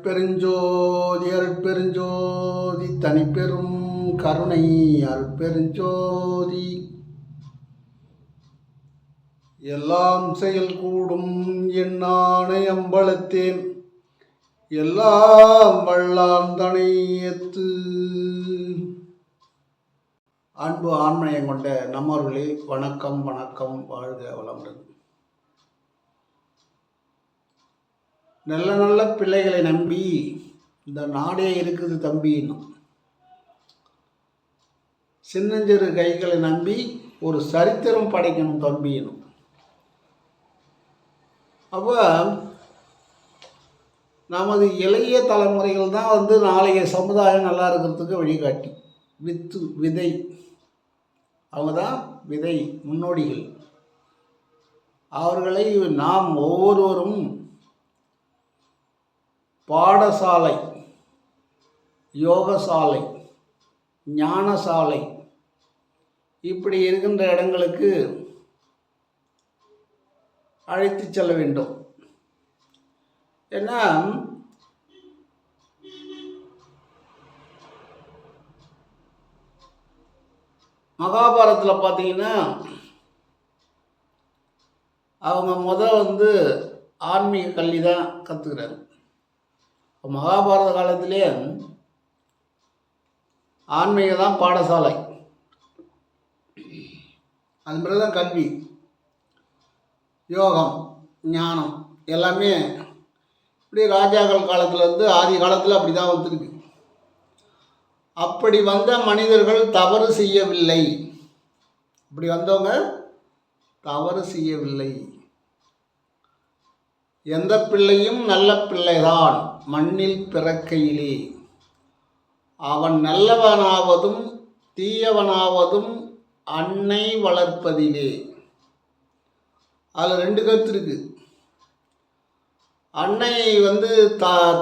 அருட்பெருஞ்சோதி அருட்பெருஞ்சோதி தனிப்பெரும் கருணை அருட்பெருஞ்சோதி. எல்லாம் செயல் கூடும் எண்ணான அம்பலத்தேன் எல்லாம் வல்லான் தனையத்து. அன்பு ஆண்மையம் கொண்ட நம்மவர்களே, வணக்கம் வணக்கம். வாழ்க வளமுடன். நல்ல நல்ல பிள்ளைகளை நம்பி இந்த நாடே இருக்குது தம்பின்னும், சின்னஞ்சிறு கைகளை நம்பி ஒரு சரித்திரம் படைக்கணும் தம்பின்னும். அப்போ நமது இளைய தலைமுறைகள் தான் நாளைய சமுதாயம் நல்லா இருக்கிறதுக்கு வழிகாட்டி. விதை அவங்க தான் விதை, முன்னோடிகள். அவர்களை நாம் ஒவ்வொருவரும் பாடசாலை, யோகசாலை, ஞானசாலை இப்படி இருக்கின்ற இடங்களுக்கு அழைத்து செல்ல வேண்டும். ஏன்னா மகாபாரதத்தில் பார்த்தீங்கன்னா அவங்க ஆன்மீக கல்வி தான் கற்றுக்கிறாரு. மகாபாரத காலத்திலே ஆன்மீக தான் பாடசாலை, அது மாதிரி தான் கல்வி, யோகம், ஞானம் எல்லாமே இப்படி ராஜாக்கள் காலத்துலேருந்து ஆதி காலத்தில் அப்படி தான் வந்துருக்கு. அப்படி வந்த மனிதர்கள் தவறு செய்யவில்லை. அப்படி வந்தவங்க தவறு செய்யவில்லை. எந்த பிள்ளையும் நல்ல பிள்ளைதான் மண்ணில் பிறக்கையிலே. அவன் நல்லவனாவதும் தீயவனாவதும் அன்னை வளர்ப்பதிலே. அதில் ரெண்டு கருத்து இருக்கு. அன்னை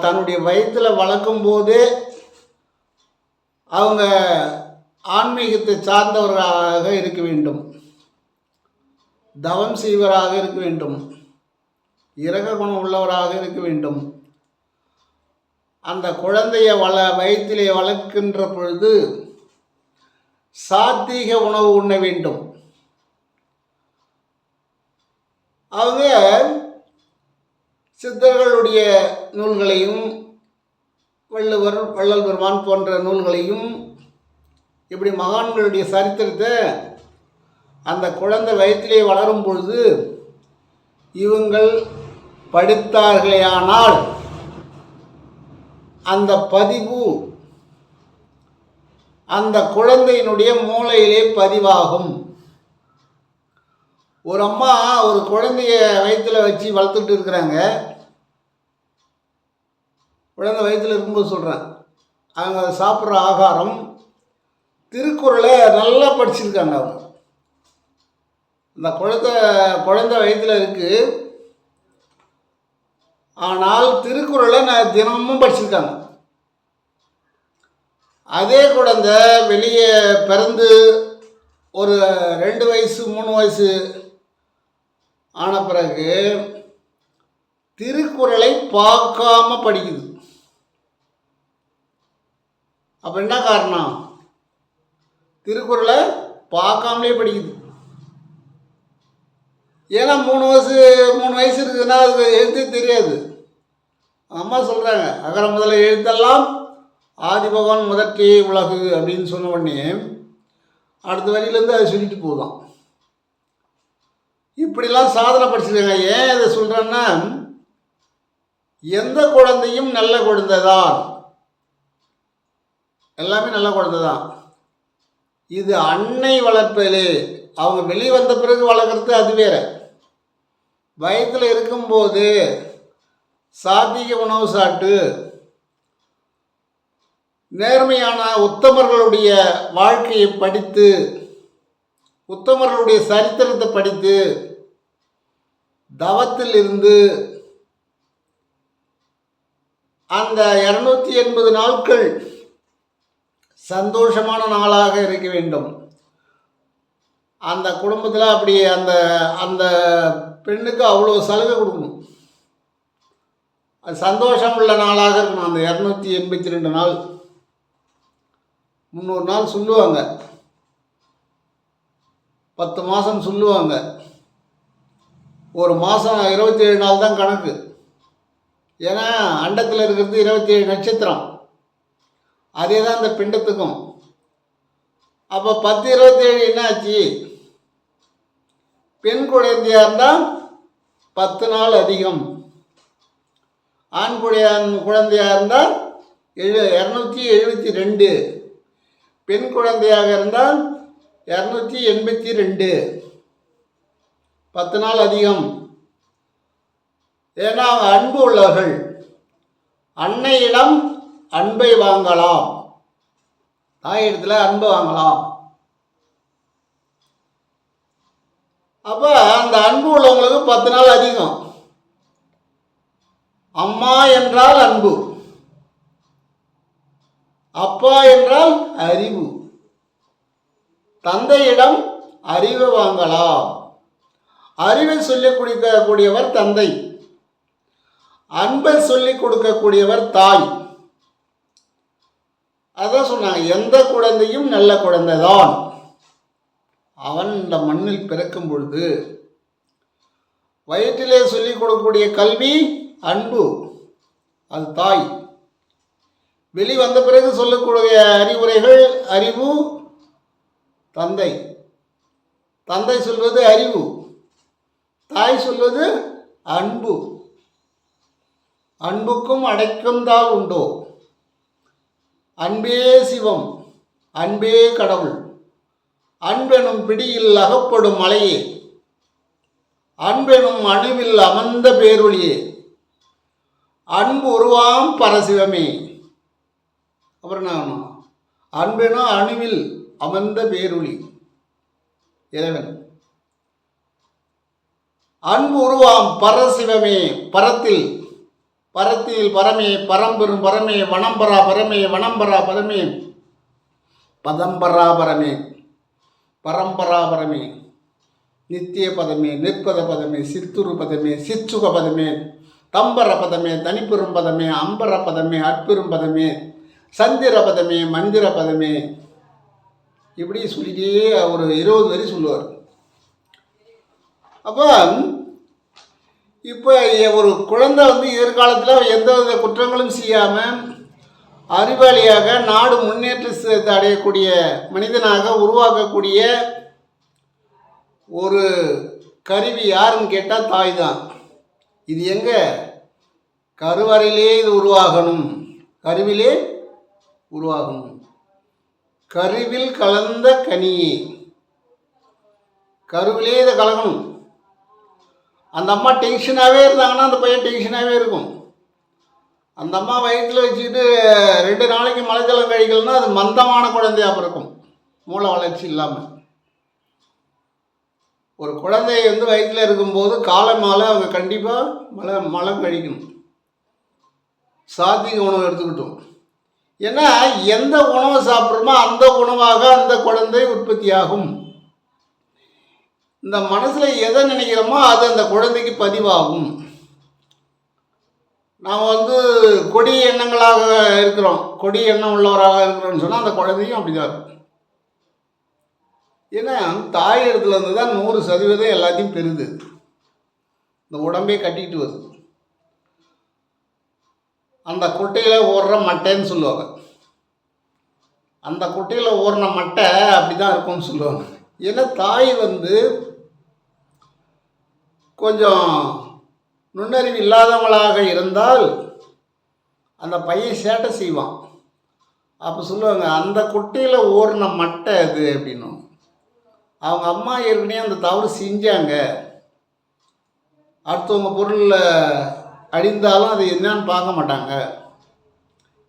தன்னுடைய வயிற்றில் வளர்க்கும் போதே அவங்க ஆன்மீகத்தை சார்ந்தவராக இருக்க வேண்டும், தவம் செய்வராக இருக்க வேண்டும், இரக குணம் உள்ளவராக இருக்க வேண்டும். அந்த குழந்தைய வயிற்றிலே வளர்க்கின்ற பொழுது சாத்வீக உணவு உண்ண வேண்டும். அவங்க சித்தர்களுடைய நூல்களையும் வள்ளல் பெருமான் போன்ற நூல்களையும் இப்படி மகான்களுடைய சரித்திரத்தை அந்த குழந்தை வயிற்றிலே வளரும் பொழுது இவங்கள் படித்தார்களேயானால் அந்த பதிவு அந்த குழந்தையினுடைய மூளையிலே பதிவாகும். ஒரு அம்மா ஒரு குழந்தைய வயிற்றில் வச்சு வளர்த்துட்டு இருக்கிறாங்க. குழந்தை வயிற்றில் இருக்கும்போது சொல்கிறேன், அவங்க சாப்பிட்ற ஆகாரம் திருக்குறளை நல்லா படிச்சிருக்காங்க. அவங்க இந்த குழந்தை வயிற்றில் இருக்குது, ஆனால் திருக்குறளை நான் தினமும் படிச்சிருக்காங்க. அதே குழந்தை வெளியே பிறந்து ஒரு 2 வயசு 3 வயசு ஆன பிறகு திருக்குறளை பார்க்காம படிக்குது. அப்போ என்ன காரணம்? திருக்குறளை பார்க்காமலே படிக்குது. ஏன்னா 3 வயசு இருக்குதுன்னா அது எழுத்தே தெரியாது. அம்மா சொல்கிறாங்க, அகர முதல எழுத்தெல்லாம் ஆதி பகவான் முதற்றே உலகு அப்படின்னு சொன்ன உடனே அடுத்த வரியிலேருந்து அதை சொல்லிட்டு போதும். இப்படிலாம் சாதனை படிச்சிருக்காங்க. ஏன் இதை சொல்கிறேன்னா, எந்த குழந்தையும் நல்ல குழந்தை தான், எல்லாமே நல்ல குழந்தை தான். இது அன்னை வளர்ப்பது. அவங்க வெளியே வந்த பிறகு வளர்க்குறது அது வேற. வயத்தில் இருக்கும்போது சாத்வீக உணவு சாப்பிட்டு நேர்மையான உத்தமர்களுடைய வாழ்க்கையை படித்து, உத்தமர்களுடைய சரித்திரத்தை படித்து, தவத்தில் இருந்து அந்த 280 நாட்கள் சந்தோஷமான நாளாக இருக்க வேண்டும். அந்த குடும்பத்தில் அப்படி அந்த அந்த பெண்ணுக்கு அவ்வளோ சலுகை கொடுக்கணும். அது சந்தோஷம் உள்ள நாளாக இருக்கணும். அந்த 282 நாள் 300 நாள் சொல்லுவாங்க, 10 மாதம் சொல்லுவாங்க. ஒரு மாதம் 27 நாள் தான் கணக்கு. ஏன்னா அண்டத்தில் இருக்கிறது 27 நட்சத்திரம், அதே தான் இந்த பிண்டத்துக்கும். அப்போ 10-27 என்ன ஆச்சு? பெண் குழந்தையாக இருந்தால் 10 நாள் அதிகம், ஆண் குழந்தையாக இருந்தால் 272, பெண் குழந்தையாக இருந்தால் 282, 10 நாள் அதிகம். ஏன்னா அவங்க அன்பு உள்ளவர்கள், அன்னையிடம் அன்பை வாங்கலாம், தாயிடத்தில் அன்பை வாங்கலாம். அப்போ அந்த அன்பு உள்ளவங்களுக்கு 10 நாள் அதிகம். அம்மா என்றால் அன்பு, அப்பா என்றால் அறிவு. தந்தையிடம் அறிவை வாங்கலாம். அறிவை சொல்லிக் கொடுக்கக்கூடியவர் தந்தை, அன்பை சொல்லிக் கொடுக்கக்கூடியவர் தாய். அதான் சொன்னாங்க, எந்த குழந்தையும் நல்ல குழந்தைதான். அவன் இந்த மண்ணில் பிறக்கும் பொழுது வயிற்றிலே சொல்லிக் கொடுக்கக்கூடிய கல்வி அன்பு, அது தாய். வெளி வந்த பிறகு சொல்லக்கூடிய அறிவுரைகள் அறிவு தந்தை. தந்தை சொல்வது அறிவு, தாய் சொல்வது அன்பு. அன்புக்கும் அடைக்கம்தான் உண்டோ, அன்பே சிவம், அன்பே கடவுள், அன்பெனும் பிடியில் அகப்படும் மலையே, அன்பெனும் அணுவில் அமர்ந்த பேரொழியே, அன்பு உருவாம் பரசிவமே. அப்புறம் என்ன? அன்பெனும் அணுவில் அமர்ந்த பேரொளி இறைவன். அன்பு உருவாம் பரசிவமே, பரத்தில் பரத்தில் பரமே, பரம்பெரும் பரமே, வனம்பரா பரமே, வனம்பரா பரமே, பதம்பரா பரமே, பரம்பரா பரமே, நித்திய பதமே, நிற்பத பதமே, சித்துரு பதமே, சிச்சுக பதமே, தம்பர பதமே, தனிப்பெரும் பதமே, அம்பர பதமே, அற்பெரும் பதமே, சந்திர பதமே, மந்திர பதமே. இப்படி சொல்லிட்டே ஒரு 20 வரி சொல்லுவார். அப்போ இப்போ ஒரு குழந்தை எதிர்காலத்தில் எந்த வித குற்றங்களும் செய்யாமல் அறிவாளியாக நாடு முன்னேற்றத்தை அடையக்கூடிய மனிதனாக உருவாக்கக்கூடிய ஒரு கருவி யாருன்னு கேட்டால் தாய் தான். இது எங்கே? கருவறையிலே இது உருவாகணும், கருவிலே உருவாகணும். கருவில் கலந்த கனியே, கருவிலே இதை கலக்கணும். அந்த அம்மா டென்ஷனாகவே இருந்தாங்கன்னா அந்த பையன் டென்ஷனாகவே இருக்கும். அந்த அம்மா வயிற்றில் வச்சுக்கிட்டு 2 நாளைக்கு மலைஜலம் கழிக்கலன்னா அது மந்தமான குழந்தையாக பிறக்கும், மூளை வளர்ச்சி இல்லாமல். ஒரு குழந்தை வயிற்றில் இருக்கும்போது காலை மாலை அவங்க கண்டிப்பாக மலம் கழிக்கணும். சாத்விக உணவு எடுத்துக்கிட்டோம். ஏன்னா எந்த உணவை சாப்பிட்றோமோ அந்த உணவாக அந்த குழந்தை உற்பத்தியாகும். இந்த மனசில் எதை நினைக்கிறோமோ அது அந்த குழந்தைக்கு பதிவாகும். நாம் கொடிய எண்ணங்களாக இருக்கிறோம், கொடிய எண்ணம் உள்ளவராக இருக்கிறோம்னு சொன்னால் அந்த குழந்தையும் அப்படி தான் இருக்கும். ஏன்னா தாய் இடத்துல தான் 100% எல்லாத்தையும் பெறுது. இந்த உடம்பே கட்டிக்கிட்டு வருது. அந்த குட்டையில் ஓடுற மட்டைன்னு சொல்லுவாங்க. அந்த குட்டையில் ஓடுற மட்டை அப்படி தான் இருக்கும்னு சொல்லுவாங்க. ஏன்னா தாய் கொஞ்சம் நுண்ணறிவு இல்லாதவங்களாக இருந்தால் அந்த பையன் சேட்டை செய்வான். அப்போ சொல்லுவாங்க, அந்த குட்டையில் ஓடின மட்டை அது அப்படின்னும். அவங்க அம்மா ஏற்கனவே அந்த தவறு செஞ்சாங்க, அடுத்தவங்க பொருளில் அடிந்தாலும் அது என்னன்னு பார்க்க மாட்டாங்க,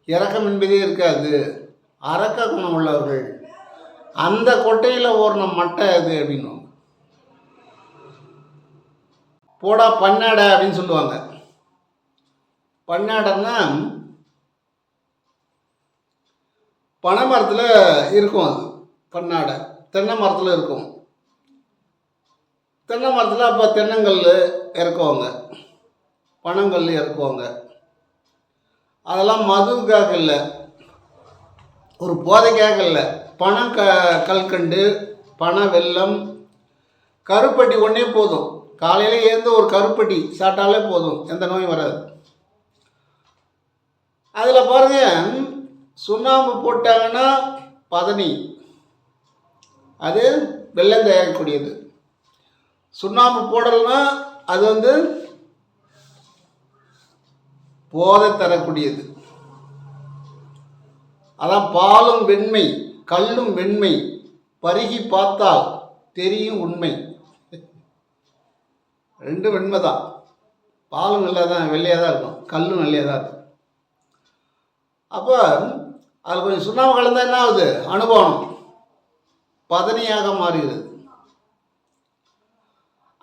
இரக்கம் என்பதே இருக்காது, அரக்க குணம் உள்ளவர்கள், அந்த கொட்டையில் ஓடின மட்டை அது அப்படின்னும். போடா பண்ணாடை அப்படின்னு சொல்லுவாங்க. பண்ணாடைன்னா பனை மரத்தில் இருக்கும். அது பண்ணாடை தென்னை மரத்தில் இருக்கும். தென்னை மரத்தில் அப்போ தென்னங்கல் இறக்குவாங்க, பனங்கல் இறக்குவாங்க. அதெல்லாம் மதுவுக்காக இல்லை, ஒரு போதைக்காக இல்லை. பணம் கல்கண்டு, பண வெல்லம், கருப்பட்டி ஒன்றே போதும். காலையில் ஏந்து ஒரு கருப்பட்டி சாப்பிட்டாலே போதும், எந்த நோயும் வராது. அதில் பாருங்கள், சுண்ணாம்பு போட்டாங்கன்னா பதனி, அது வெல்லம் தயாரிக்கக்கூடியது. சுண்ணாம்பு போடலைன்னா அது போதை தரக்கூடியது. அதான் பாலும் வெண்மை, கல்லும் வெண்மை, பருகி பார்த்தால் தெரியும் உண்மை. ரெண்டும் வெண்மை தான். பாலும் வெள்ளையாக தான் இருக்கும், கல்லும் வெள்ளையாக தான் இருக்கும். அப்போ அதில் கொஞ்சம் சுண்ணாம்பு கலந்தால் என்ன ஆகுது? அனுபவம் பதனியாக மாறுகிறது.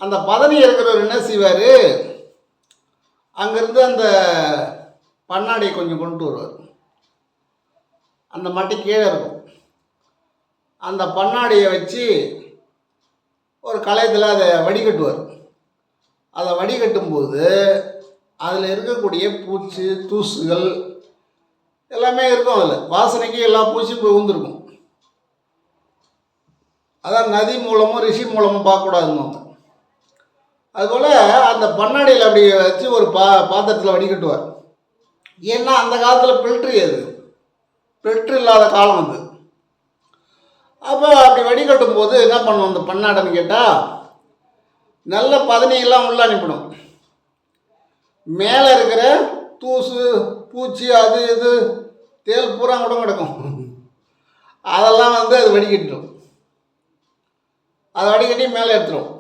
அந்த பதனி இருக்கிறவர் என்ன செய்வார்? அங்கேருந்து அந்த பண்ணாடியை கொஞ்சம் கொண்டு வருவார். அந்த மட்டை கீழே இருக்கும். அந்த பண்ணாடியை வச்சு ஒரு களையத்தில் அதை வடிகட்டுவார். அதை வடிகட்டும்போது அதில் இருக்கக்கூடிய பூச்சி தூசுகள் எல்லாமே இருக்கும். அதில் வாசனைக்கு எல்லா பூச்சியும் போய் ஊந்துருக்கும். அதான் நதி மூலமும் ரிஷி மூலமும் பார்க்கக்கூடாதுன்னு. அதுபோல் அந்த பண்ணாடியில் அப்படி வச்சு ஒரு பாத்திரத்தில் வடிகட்டுவார். ஏன்னா அந்த காலத்தில் ஃபில்ட்ரு ஃபில்ட்ரு இல்லாத காலம் அது. அப்போ அப்படி வடிகட்டும் போது என்ன பண்ணுவோம் அந்த பண்ணாடைன்னு கேட்டால், நல்ல பதனியெல்லாம் உள்ள அனுப்பிடும். மேலே இருக்கிற தூசு பூச்சி அது இது தேல் பூரா கூட கிடக்கும். அதெல்லாம் அது வடிகட்டிடும். அதை வடிகட்டி மேலே எடுத்துடும்.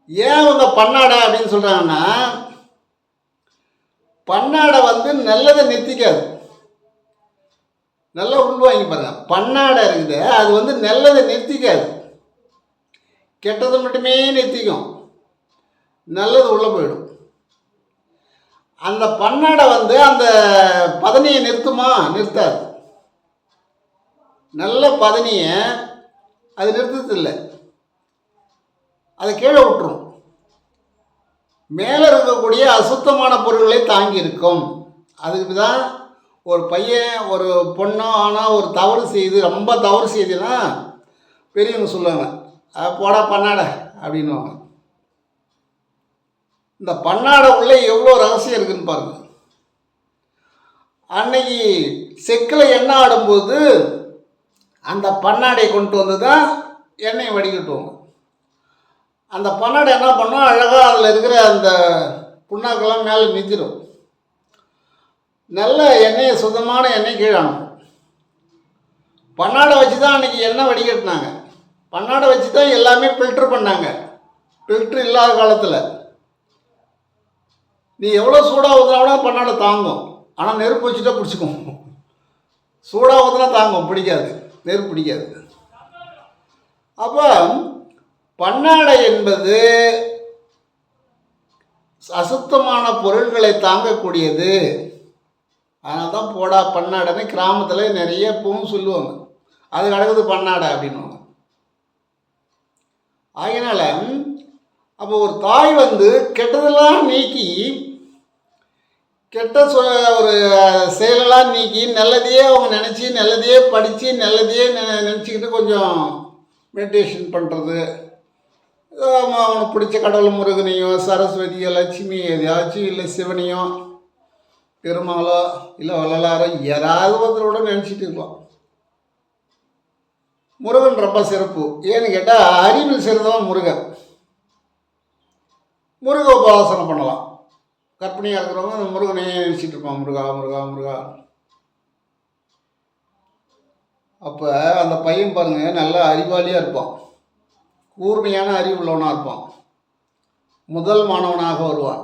ஏன் அவங்க பண்ணாடை அப்படின்னு சொல்கிறாங்கன்னா, பண்ணாடை நல்லதை நிறுத்திக்காது. நல்லா உள்வாங்கி பாருங்க. பண்ணாடை இருக்குது, அது நல்லதை நிறுத்திக்காது, கெட்டதை மட்டுமே நிறுத்திக்கும், நல்லது உள்ளே போயிடும். அந்த பண்ணாடை அந்த பதனியை நிறுத்துமா? நிறுத்தாது. நல்ல பதனியை அது நிறுத்ததில்லை, அதை கீழே விட்டுரும். மேலே இருக்கக்கூடிய அசுத்தமான பொருட்களை தாங்கி இருக்கும். அதுக்கு தான் ஒரு பையன் ஒரு பொண்ணோ ஆனால் ஒரு தவறு செய்து ரொம்ப தவறு செய்துன்னா பெரியவங்க சொல்லுவாங்க, போடா பண்ணாடை அப்படின்வாங்க. இந்த பண்ணாடை உள்ளே எவ்வளோ ரகசியம் இருக்குதுன்னு பாருங்கள். அன்னைக்கு செக்கில் எண்ணெய் ஆடும்போது அந்த பண்ணாடையை கொண்டு வந்து தான் எண்ணெயை வடிகட்டுவாங்க. அந்த பண்ணாடை என்ன பண்ணோம், அழகாக அதில் இருக்கிற அந்த புண்ணாக்கெல்லாம் மேலே மிஞ்சிடும். நல்ல எண்ணெயை, சுத்தமான எண்ணெய் கீழே அனுப்பும். பண்ணாடை வச்சு தான் அன்றைக்கி எண்ணெய் வடிகட்டினாங்க. பண்ணாடை வச்சு தான் எல்லாமே ஃபில்ட்ரு பண்ணாங்க. ஃபில்ட்ரு இல்லாத காலத்தில் நீ எவ்வளோ சூடாக ஊற்றினா பண்ணாடை தாங்கும். ஆனால் நெருப்பு வச்சுட்டா பிடிச்சிக்கும். சூடாக ஊற்றினா தாங்கும், பிடிக்காது, நெருப்பு பிடிக்காது. அப்போ பண்ணாடை என்பது அசுத்தமான பொருள்களை தாங்கக்கூடியது. அதனால தான் போடா பண்ணாடைன்னு கிராமத்தில் நிறைய பூவும் சொல்லுவாங்க. அது கிடக்குது பண்ணாடை அப்படின்வாங்க. ஆகினால அப்போ ஒரு தாய் கெட்டதெல்லாம் நீக்கி, கெட்ட ஒரு செயலெல்லாம் நீக்கி, நல்லதையே அவங்க நினச்சி, நல்லதையே படித்து, நல்லதையே நினச்சிக்கிட்டு கொஞ்சம் மெடிடேஷன் பண்ணுறது, அவனுக்கு பிடிச்ச கடவுள் முருகனையோ சரஸ்வதியோ லட்சுமி எதையாச்சும் இல்லை சிவனையோ பெருமாளோ இல்லை வள்ளலாரோ யாராவது ஒருத்தரோட நினச்சிட்டு இருக்கலாம். முருகன் ரொம்ப சிறப்பு. ஏன்னு கேட்டால் அறிவில் சிறந்தவன் முருகன். முருக உபாசனை பண்ணலாம். கற்பனையாக இருக்கிறவங்க அந்த முருகனையே நினச்சிட்டு இருப்பான், முருகா முருகா முருகா. அப்போ அந்த பையன் பாருங்கள், நல்லா அறிவாளியாக இருப்பான், கூர்மையான அறிவு உள்ளவனாக இருப்பான், முதல் மாணவனாக வருவான்.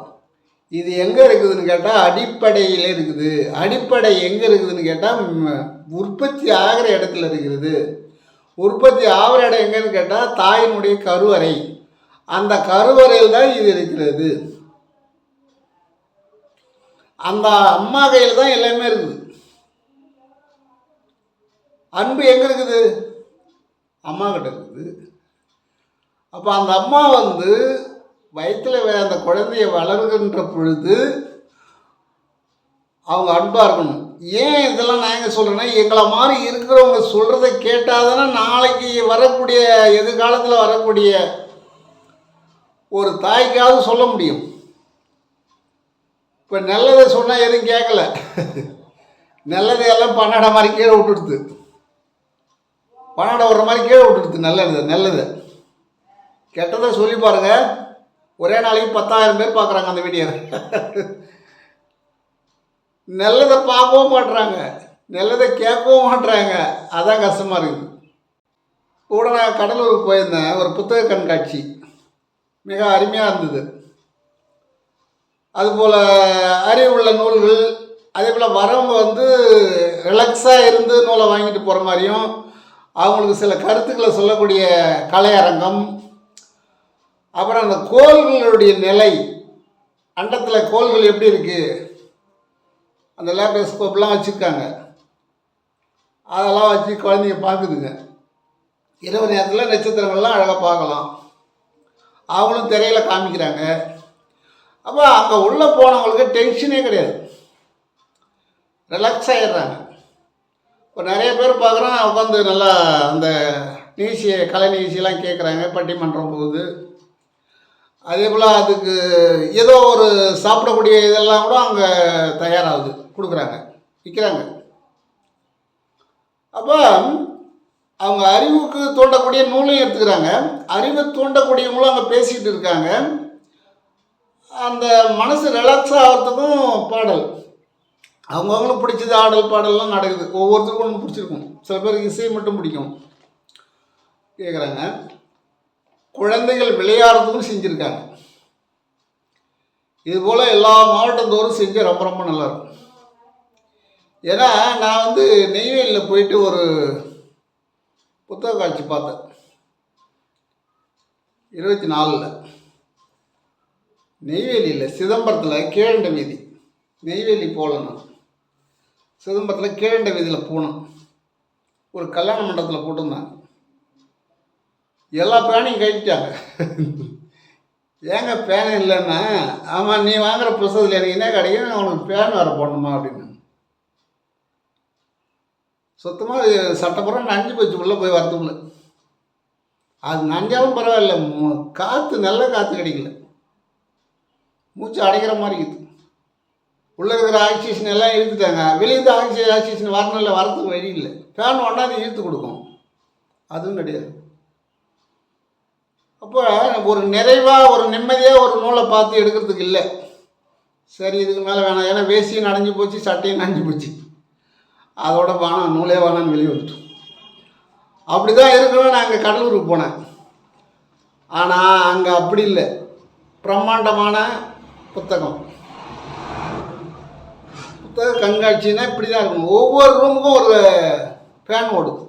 இது எங்கே இருக்குதுன்னு கேட்டால் அடிப்படையில் இருக்குது. அடிப்படை எங்கே இருக்குதுன்னு கேட்டால் உற்பத்தி ஆகிற இடத்துல இருக்கிறது. உற்பத்தி ஆகிற இடம் எங்கேன்னு கேட்டால் தாயினுடைய கருவறை. அந்த கருவறையில் தான் இது இருக்கிறது. அந்த அம்மா கையில் தான் எல்லாமே இருக்குது. அன்பு எங்கே இருக்குது? அம்மா கிட்ட இருக்குது. அப்போ அந்த அம்மா வயிற்றில் அந்த குழந்தைய வளர்கின்ற பொழுது அவங்க அன்பாக இருக்கணும். ஏன் இதெல்லாம் நான் எங்கே சொல்கிறேன்னா, எங்களை மாதிரி இருக்கிறவங்க சொல்கிறத கேட்டால் தானே நாளைக்கு வரக்கூடிய எதிர்காலத்தில் வரக்கூடிய ஒரு தாய்க்காவது சொல்ல முடியும். இப்போ நல்லதை சொன்னால் எதுவும் கேட்கல, நல்லதை எல்லாம் பன்னடை மாதிரி கீழே விட்டுடுது, பன்னடை விடுற மாதிரி கீழே விட்டுடுது. நல்லது கெட்டதை சொல்லி பாருங்கள், ஒரே நாளைக்கு 10,000 பேர் பார்க்குறாங்க அந்த வீடியோவை. நல்லதை பார்க்கவும் மாட்டுறாங்க, நல்லதை கேட்கவும் மாட்டுறாங்க. அதான் கஷ்டமாக இருக்குது. கூட நான் கடலூருக்கு போயிருந்தேன், ஒரு புத்தக கண்காட்சி மிக அருமையாக இருந்தது. அதுபோல் அறிவுள்ள நூல்கள், அதே போல் வரவங்க வந்து ரிலாக்ஸாக இருந்து நூலை வாங்கிட்டு போகிற மாதிரியும், அவங்களுக்கு சில கருத்துக்களை சொல்லக்கூடிய கலையரங்கம், அப்புறம் அந்த கோள்களுடைய நிலை, அண்டத்தில் கோள்கள் எப்படி இருக்குது, அந்த லேப்டோஸ்கோப்லாம் வச்சுருக்காங்க. அதெல்லாம் வச்சு குழந்தைங்க பார்க்குதுங்க. இரவு நேரத்தில் நட்சத்திரங்கள்லாம் அழகாக பார்க்கலாம். அவங்களும் திரையில் காமிக்கிறாங்க. அப்போ அங்கே உள்ளே போனவங்களுக்கு டென்ஷனே கிடையாது, ரிலாக்ஸ் ஆகிடுறாங்க. இப்போ நிறைய பேர் பார்க்குறோம், உட்காந்து நல்லா அந்த கலை நிகழ்ச்சியெல்லாம் கேட்குறாங்க, பட்டிமன்றம் போகுது. அதே போல் அதுக்கு ஏதோ ஒரு சாப்பிடக்கூடிய இதெல்லாம் கூட அங்கே தயாராகுது, கொடுக்குறாங்க, விற்கிறாங்க. அப்போ அவங்க அறிவுக்கு தூண்டக்கூடிய நூலையும் எடுத்துக்கிறாங்க, அறிவை தூண்டக்கூடியவங்களும் அங்கே பேசிக்கிட்டு இருக்காங்க. அந்த மனசு ரிலாக்ஸ் ஆகிறதுக்கும் பாடல், அவங்கவுங்களும் பிடிச்சது ஆடல் பாடல்லாம் நடக்குது. ஒவ்வொருத்தருக்கும் ஒன்று பிடிச்சிருக்கும். சில பேருக்கு இசை மட்டும் பிடிக்கும், கேட்குறாங்க. குழந்தைகள் விளையாடுறதுக்கும் செஞ்சுருக்காங்க. இதுபோல் எல்லா மாவட்டந்தோறும் செஞ்சு ரொம்ப ரொம்ப நல்லாயிருக்கும். ஏன்னா நான் வந்து நெய்வேலியில் போயிட்டு ஒரு புத்தக காட்சி பார்த்தேன் 24. நெய்வேலியில் சிதம்பரத்தில் கீழண்ட வீதி, நெய்வேலி போகலன்னா சிதம்பரத்தில் கீழண்ட வீதியில் போனோம். ஒரு கல்யாண மண்டபத்தில் போட்டிருந்தாங்க, எல்லா பேனையும் கட்டிட்டாங்க. ஏங்க பேனை இல்லைன்னா, ஆமாம் நீ வாங்குகிற புத்தகத்தில் எனக்கு என்ன கிடைக்கும், அவனுக்கு பேன் வேறு போடணுமா அப்படின்னு. சுத்தமாக சட்டப்புறம் நஞ்சு போச்சு உள்ளே போய் வரத்துக்குள்ள. அது நஞ்சாலும் பரவாயில்ல, காற்று நல்ல காற்று கிடைக்கல, மூச்சு அடைக்கிற மாதிரி இருக்குது. உள்ளே இருக்கிற ஆக்சிஜன் எல்லாம் இழுத்துட்டாங்க. வெளியே ஆக்சிஜன் வரணும், இல்லை வரத்துக்கு வழி இல்லை. ஃபேன் ஒன்றாது இழுத்து கொடுக்கும், அதுவும் கிடையாது. அப்போ ஒரு நிறைவாக ஒரு நிம்மதியாக ஒரு நூலை பார்த்து எடுக்கிறதுக்கு இல்லை. சரி இதுக்கு மேலே வேணாம், ஏன்னா வேசியும் நனைஞ்சு போச்சு, சட்டையும் நனைஞ்சு போச்சு, அதோட வேணாம், நூலே வேணான்னு வெளியே வந்துட்டோம். அப்படி தான் இருக்கணும். நான் அங்கே கடலூருக்கு போனேன், ஆனால் அங்கே அப்படி இல்லை. பிரம்மாண்டமான புத்தக கண்காட்சின்னா இப்படி தான் இருக்கும். ஒவ்வொரு ரூமுக்கும் ஒரு ஃபேன் ஓடுது,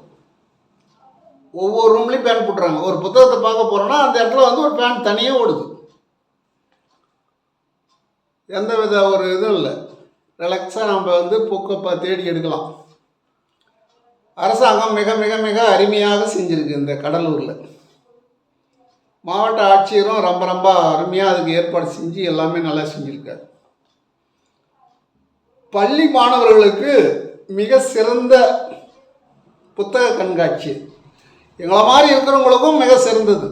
ஒவ்வொரு ரூம்லேயும் ஃபேன் போட்டுறாங்க. ஒரு புத்தகத்தை பார்க்க போகிறோன்னா அந்த இடத்துல வந்து ஒரு ஃபேன் தனியாக ஓடுது. எந்த வித ஒரு இதுவும் இல்லை, ரிலாக்ஸாக நம்ம வந்து புக்கை தேடி எடுக்கலாம். அரசாங்கம் மிக மிக மிக அருமையாக செஞ்சுருக்கு இந்த கடலூரில். மாவட்ட ஆட்சியரும் ரொம்ப ரொம்ப அருமையாக அதுக்கு ஏற்பாடு செஞ்சு எல்லாமே நல்லா செஞ்சுருக்காரு. பள்ளி மாணவர்களுக்கு மிக சிறந்த புத்தக கண்காட்சி, எங்களை மாதிரி இருக்கிறவங்களுக்கும் மிக சிறந்தது.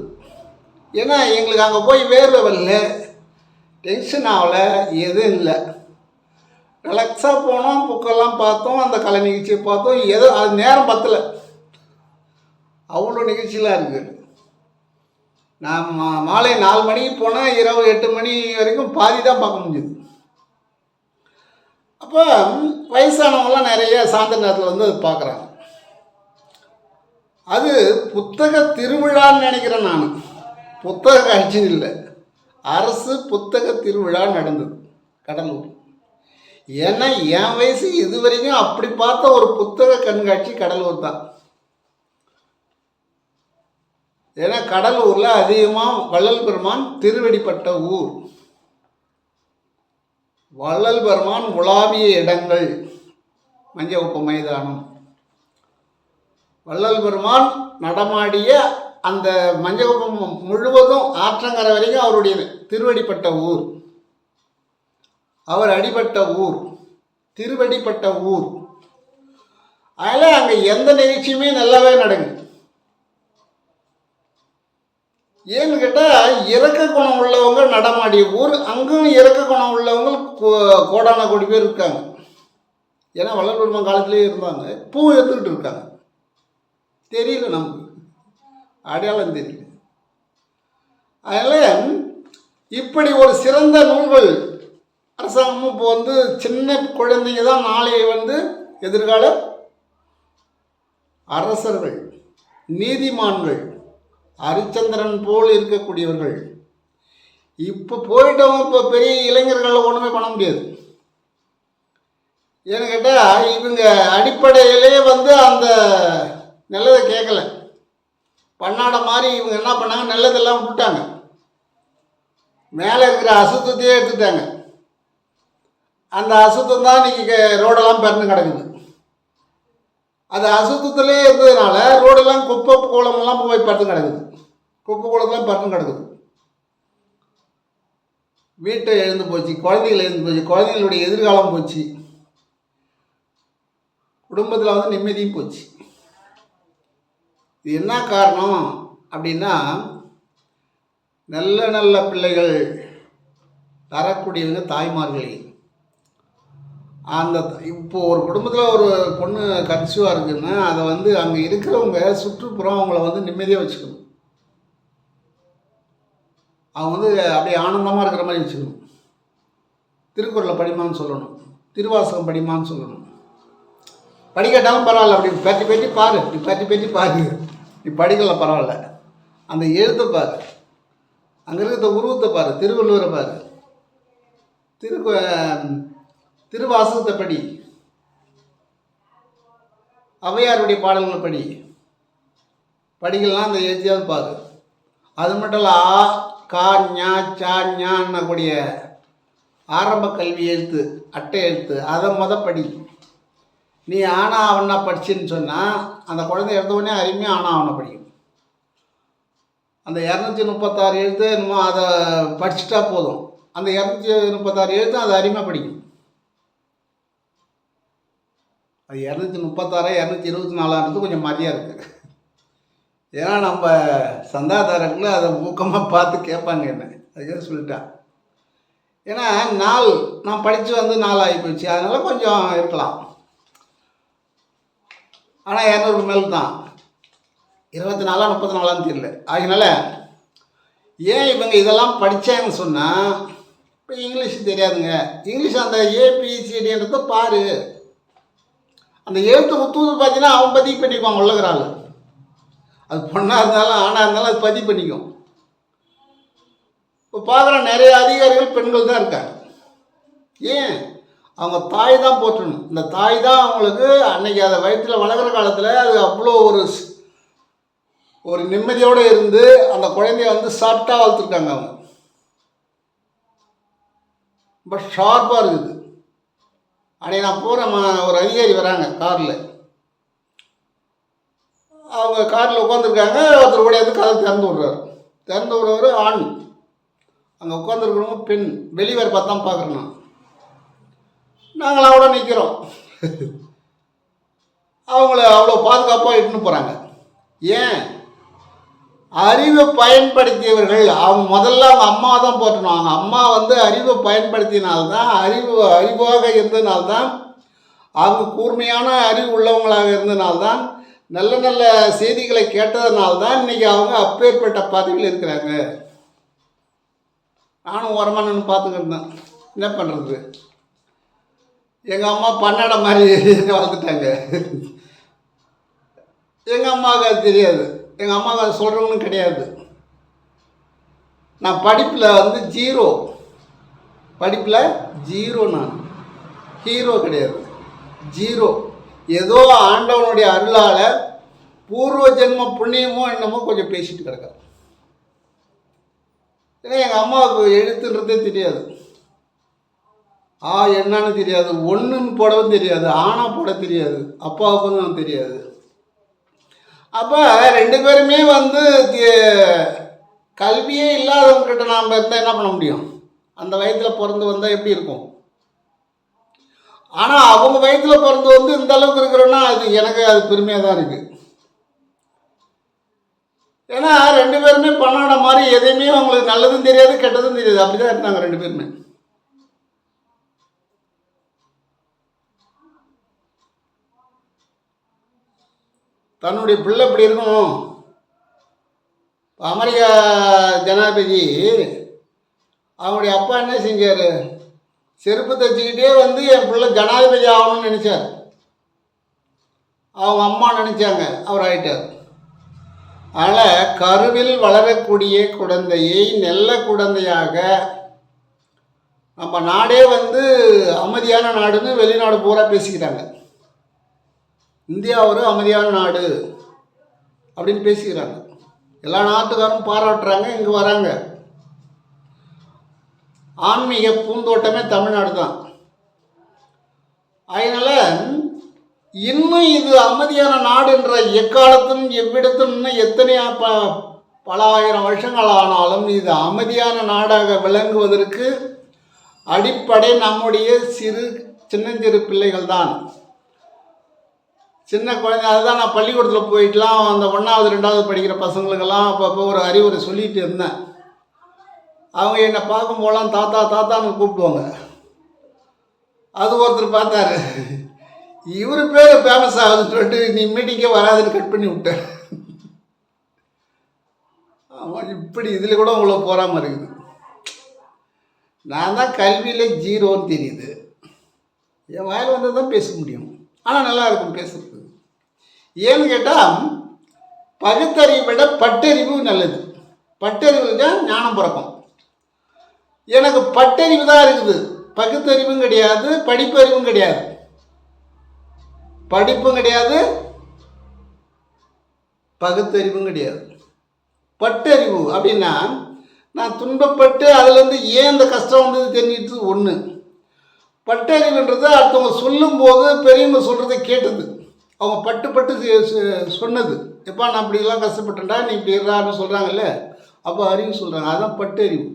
ஏன்னா எங்களுக்கு அங்கே போய் வேர்வை வரல, டென்ஷன் ஆகலை, எதுவும் இல்லை. ரிலாக்ஸாக போனோம், புக்கெல்லாம் பார்த்தோம், அந்த கலை நிகழ்ச்சியை பார்த்தோம். ஏதோ அது நேரம் பத்தலை, அவ்வளோ நிகழ்ச்சியெலாம் இருக்குது. நான் மாலை 4 மணிக்கு போனால் இரவு 8 மணி வரைக்கும் பாதி தான் பார்க்க முடியுது. அப்போ வயசானவங்களாம் நிறைய சாயந்தர நேரத்தில் வந்து அது பார்க்குறாங்க. அது புத்தக திருவிழான்னு நினைக்கிறேன் நான், புத்தக காட்சின்னு இல்லை. அரசு புத்தக திருவிழா நடந்தது கடலூர். ஏன்னா என் வயசு இது வரைக்கும் அப்படி பார்த்த ஒரு புத்தக கண்காட்சி கடலூர் தான். ஏன்னா கடலூரில் அதிகமாக வள்ளல் பெருமான் திருவடிப்பட்ட ஊர், வள்ளல் பெருமான் உலாவிய இடங்கள் மஞ்சக்குப்பம் மைதானம், வள்ளல் பெருமான் நடமாடிய அந்த மஞ்சக்குப்பம் முழுவதும் ஆற்றங்கரை வரைக்கும் அவருடைய திருவடிப்பட்ட ஊர், அவர் அடிபட்ட ஊர். திருவடிப்பட்ட ஊர். அதில் அங்கே எந்த நிகழ்ச்சியுமே நல்லாவே நடக்குது. ஏன்னு கேட்டால் இறக்க குணம் உள்ளவங்க நடமாடிய ஊர். அங்கும் இறக்க குணம் உள்ளவங்க கோடான கோடி பேர் இருக்காங்க. ஏன்னா வள்ளல் காலத்திலே இருந்தாங்க. பூ எடுத்துக்கிட்டு இருக்காங்க. தெரியல, நமக்கு அடையாளம் தெரியல. அதனால் இப்படி ஒரு சிறந்த நூல்கள் அரசாங்கமும் இப்போ வந்து சின்ன குழந்தைங்க தான் நாளைய எதிர்கால அரசர்கள், நீதிமான்கள், ஹரிச்சந்திரன் போல் இருக்கக்கூடியவர்கள். இப்போ போயிட்டவங்க இப்போ பெரிய இளைஞர்கள் ஒன்றுமே பண்ண முடியாது. ஏன்னு கேட்டால் இவங்க அடிப்படையிலே அந்த நல்லதை கேட்கல. பன்னாட மாதிரி இவங்க என்ன பண்ணாங்க, நல்லதெல்லாம் விட்டுட்டாங்க. மேலே இருக்கிற அசுத்தத்தையே எடுத்துட்டாங்க. அந்த அசுத்தம் தான் இன்றைக்கி ரோடெல்லாம் பறந்து கிடக்குது. அது அசுத்தத்திலே இருந்ததுனால ரோடெல்லாம் குப்பை கோலமெல்லாம் போய் பறந்து கிடக்குது. குப்பை கோலத்தெல்லாம் பறந்து கிடக்குது. வீட்டை எழுந்து போச்சு, குழந்தைகள் எழுந்து போச்சு, குழந்தைகளுடைய எதிர்காலம் போச்சு, குடும்பத்தில் நிம்மதியும் போச்சு. இது என்ன காரணம் அப்படின்னா, நல்ல நல்ல பிள்ளைகள் தரக்கூடியவங்க தாய்மார்களே. இப்போது ஒரு குடும்பத்தில் ஒரு பொண்ணு கன்சீவாக இருக்குன்னா அதை அங்கே இருக்கிறவங்க சுற்றுப்புறம் அவங்கள நிம்மதியாக வச்சுக்கணும். அவங்க அப்படியே ஆனந்தமாக இருக்கிற மாதிரி வச்சுக்கணும். திருக்குறளை படிமான்னு சொல்லணும், திருவாசகம் படிமான்னு சொல்லணும். படிக்கட்டாலும் பரவாயில்ல, அப்படி பற்றி பற்றி பாரு, நீ பற்றி பற்றி பாரு, நீ படிக்கல பரவாயில்ல, அந்த எழுத்தை பாரு, அங்கே இருக்கிற உருவத்தை பாரு, திருவள்ளுவரை பாரு, திருவாசகத்தை படி, ஔவையாருடைய பாடல்களை படிக்கலாம், அந்த எழுத்தியாவது பாரு. அது மட்டும் இல்லை, ஆ கா ஞா சா ஞான்னக்கூடிய ஆரம்ப கல்வி எழுத்து, அட்டை எழுத்து, அதை படி. நீ ஆனா அவனா படிச்சுன்னு சொன்னால் அந்த குழந்தை எடுத்த உடனே அருமையாக ஆனா அவனை படிக்கும். அந்த 236 எழுத்து என்னமோ அதை படிச்சுட்டா போதும். அந்த 236 எழுத்து அதை அருமையாக படிக்கும். அது 236 224 கொஞ்சம் மாதிரியாக இருக்குது. ஏன்னா நம்ம சந்தாதாரங்களை அதை ஊக்கமாக பார்த்து கேட்பாங்க என்ன, அதுக்காக சொல்லிட்டேன். ஏன்னா நான் படித்து நாள் ஆகி போச்சு, அதனால் கொஞ்சம் இருக்கலாம். ஆனால் 200 மேல் தான், 24 34 தெரியல. அதனால ஏன் இவங்க இதெல்லாம் படித்தாங்கன்னு சொன்னால், இப்போ இங்கிலீஷ் தெரியாதுங்க, இங்கிலீஷ் அந்த ஏபிசிடின்றத பாரு, அந்த எழுத்து உத்துவது பார்த்தீங்கன்னா அவன் பதிவு பண்ணிக்குவான் உள்ளகிறாள். அது பொண்ணாக இருந்தாலும் ஆணாக இருந்தாலும் அது பதிவு பண்ணிக்கும். இப்போ பார்க்குற நிறைய அதிகாரிகள் பெண்கள் தான் இருக்காங்க. ஏன்? அவங்க தாய் தான் போற்றணும். இந்த தாய் தான் அவங்களுக்கு அன்னைக்கு அதை வயிற்றில் வளர்கிற காலத்தில் அது அவ்வளோ ஒரு நிம்மதியோடு இருந்து அந்த குழந்தைய சாப்பிட்டா வளர்த்துருக்காங்க. அவங்க ரொம்ப ஷார்ப்பாக இருக்குது. அன்றைக்கி நான் போகிறேன், ஒரு அதிகாரி வராங்க காரில். அவங்க காரில் உட்காந்துருக்காங்க. ஒருத்தர் ஓடியாந்து கதை திறந்து விடுறவர் ஆண், அங்கே உட்காந்துருக்கிறவங்க பெண். வெளியே பார்த்தா பார்க்குறேன். நாங்களாம் கூட நிற்கிறோம். அவங்கள அவ்வளோ பாதுகாப்பாக இட்டுன்னு போகிறாங்க. ஏன்? அறிவை பயன்படுத்தியவர்கள். அவங்க முதல்ல அவங்க அம்மா தான் போட்டணும். அவங்க அம்மா அறிவை பயன்படுத்தினால்தான், அறிவாக இருந்ததுனால்தான், அவங்க கூர்மையான அறிவு உள்ளவங்களாக இருந்ததுனால்தான், நல்ல நல்ல செய்திகளை கேட்டதுனால்தான் இன்றைக்கி அவங்க அப்பேற்பட்ட பதவியில் இருக்கிறாங்க. நானும் ஓரமாக நின்று பார்த்துக்கிட்டு இருந்தேன். என்ன பண்ணுறது, எங்கள் அம்மா பன்னாட மாதிரி வளர்த்துட்டாங்க. எங்கள் அம்மாவுக்கு அது தெரியாது, எங்கள் அம்மாவுக்கு அது சொல்கிறவங்களும் கிடையாது. நான் படிப்பில் ஜீரோ, நான் ஹீரோ கிடையாது, ஜீரோ. ஏதோ ஆண்டவனுடைய அருளால் பூர்வ ஜென்ம புண்ணியமோ என்னமோ கொஞ்சம் பேசிட்டு கிடக்கிறேன். ஏன்னா எங்கள் அம்மாவுக்கு எழுத்துன்றதே தெரியாது, என்னன்னு தெரியாது, ஒன்றுன்னு போடவும் தெரியாது, ஆனா போட தெரியாது, அப்பாவுக்கும் தெரியாது. அப்போ 2 பேருமே கல்வியே இல்லாதவங்ககிட்ட நாம் இருந்தால் என்ன பண்ண முடியும்? அந்த வயதில் பிறந்து வந்தால் எப்படி இருக்கும்? ஆனால் அவங்க வயிற்றில் பிறந்து வந்து இந்த அளவுக்கு இருக்கிறோன்னா அது எனக்கு அது பெருமையாக தான் இருக்குது. ஏன்னா 2 பேருமே பண்ணாட மாதிரி எதையுமே அவங்களுக்கு நல்லதும் தெரியாது கெட்டதும் தெரியாது, அப்படி தான் இருந்தாங்க 2 பேருமே. தன்னுடைய பிள்ளை இப்படி இருக்கணும். அமெரிக்கா ஜனாதிபதி அவங்களுடைய அப்பா என்ன செஞ்சார், செருப்பு தைச்சிக்கிட்டே வந்து என் பிள்ளை ஜனாதிபதி ஆகணும்னு நினச்சார். அவங்க அம்மா நினச்சாங்க, அவர் ஆகிட்டார். அதனால் கருவில் வளரக்கூடிய குழந்தையை நல்ல குழந்தையாக நம்ம நாடே வந்து அமைதியான நாடுன்னு வெளிநாடு பூரா பேசிக்கிறாங்க. இந்தியா ஒரு அமைதியான நாடு அப்படின்னு பேசிக்கிறாங்க. எல்லா நாட்டுக்காரும் பாராட்டுறாங்க, இங்கே வராங்க. ஆன்மீக பூந்தோட்டமே தமிழ்நாடு தான். அதனால் இன்னும் இது அமைதியான நாடு என்ற எக்காலத்தும் எவ்விடத்தும் இன்னும் எத்தனையோ பல ஆயிரம் வருஷங்கள் ஆனாலும் இது அமைதியான நாடாக விளங்குவதற்கு அடிப்படை நம்முடைய சின்னஞ்சிறு பிள்ளைகள் தான். சின்ன குழந்தை அதுதான் நான் பள்ளிக்கூடத்தில் போயிட்டுலாம் அந்த 1வது 2வது படிக்கிற பசங்களுக்கெல்லாம் அப்பப்போ ஒரு அறிவுரை சொல்லிகிட்டு இருந்தேன். அவங்க என்னை பார்க்கும் போலாம் தாத்தா தாத்தான்னு கூப்பிடுவாங்க. அது ஒருத்தர் பார்த்தாரு, இவர் பேர் ஃபேமஸ் ஆகுதுன்னு சொல்லிட்டு நீ மீட்டிங்கே வராதுன்னு கட் பண்ணி விட்டேன். ஆமாம், இப்படி இதில் கூட உங்களை போகாமல் இருக்குது. நான் தான் கல்வியில் 0ன்னு தெரியுது. என் வாயில் வந்து தான் பேச முடியும். ஆனால் நல்லா இருக்கும் பேசுறது. ஏன்னு கேட்டால் பகுத்தறிவை விட பட்டறிவு நல்லது. பட்டறிவு தான் ஞானம் பிறக்கும். எனக்கு பட்டறிவு தான் இருக்குது, பகுத்தறிவும் கிடையாது, படிப்பறிவும் கிடையாது. படிப்பும் கிடையாது, பகுத்தறிவும் கிடையாது. பட்டறிவு அப்படின்னா நான் துன்பப்பட்டு அதுலேருந்து ஏன் இந்த கஷ்டம் வந்தது தெரிஞ்சிட்டு ஒன்று. பட்டறிவுன்றது அடுத்தவங்க சொல்லும்போது பெரியவங்க சொல்கிறத கேட்டது, அவங்க பட்டு பட்டு சொன்னது. எப்பா நான் இப்படிலாம் கஷ்டப்பட்டேன்டா நீ இப்படி இருறான்னு சொல்கிறாங்கல்ல, அப்போ அறிவு சொல்கிறாங்க. அதுதான் பட்டறிவு.